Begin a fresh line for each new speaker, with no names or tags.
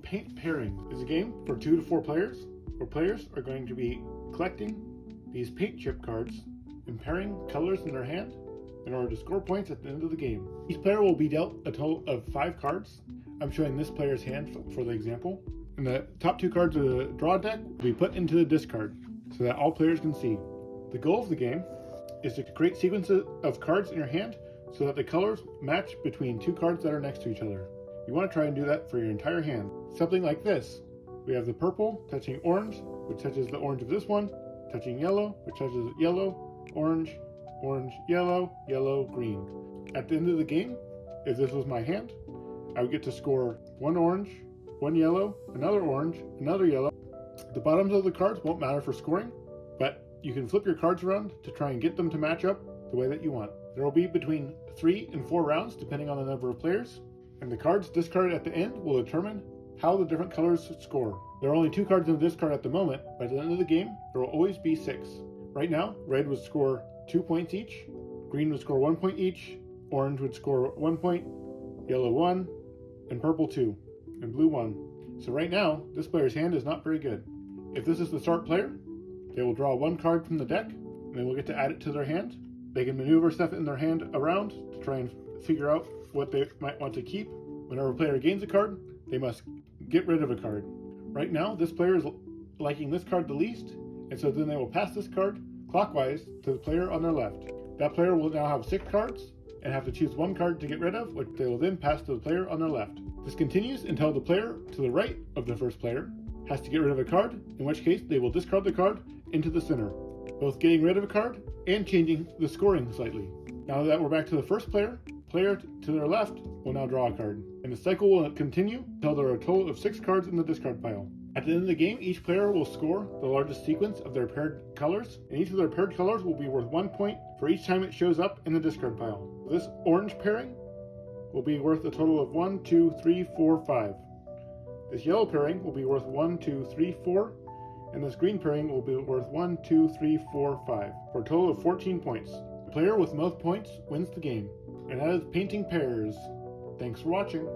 Paint Pairing is a game for 2 to 4 players, where players are going to be collecting these paint chip cards and pairing colors in their hand in order to score points at the end of the game. Each player will be dealt a total of 5 cards. I'm showing this player's hand for the example. And the top 2 cards of the draw deck will be put into the discard so that all players can see. The goal of the game is to create sequences of cards in your hand so that the colors match between 2 cards that are next to each other. You want to try and do that for your entire hand. Something like this. We have the purple touching orange, which touches the orange of this one, touching yellow, which touches yellow, orange, orange, yellow, yellow, green. At the end of the game, if this was my hand, I would get to score 1 orange, 1 yellow, another orange, another yellow. The bottoms of the cards won't matter for scoring, but you can flip your cards around to try and get them to match up the way that you want. There will be between 3 and 4 rounds depending on the number of players, and the cards discarded at the end will determine how the different colors score. There are only 2 cards in the discard at the moment, but at the end of the game, there will always be 6. Right now, red would score 2 points each, green would score 1 point each, orange would score 1 point, yellow 1, and purple 2, and blue 1. So right now, this player's hand is not very good. If this is the start player, they will draw 1 card from the deck, and they will get to add it to their hand. They can maneuver stuff in their hand around to try and figure out what they might want to keep. Whenever a player gains a card, they must get rid of a card. Right now, this player is liking this card the least, and so then they will pass this card clockwise to the player on their left. That player will now have 6 cards and have to choose 1 card to get rid of, which they will then pass to the player on their left. This continues until the player to the right of the first player has to get rid of a card, in which case they will discard the card into the center, both getting rid of a card and changing the scoring slightly. Now that we're back to the first player to their left will now draw a card, and the cycle will continue until there are a total of 6 cards in the discard pile. At the end of the game, each player will score the largest sequence of their paired colors, and each of their paired colors will be worth 1 point for each time it shows up in the discard pile. This orange pairing will be worth a total of 1, 2, 3, 4, 5. This yellow pairing will be worth 1, 2, 3, 4, and this green pairing will be worth 1, 2, 3, 4, 5, for a total of 14 points. The player with most points wins the game, and that is Painting Pairs. Thanks for watching.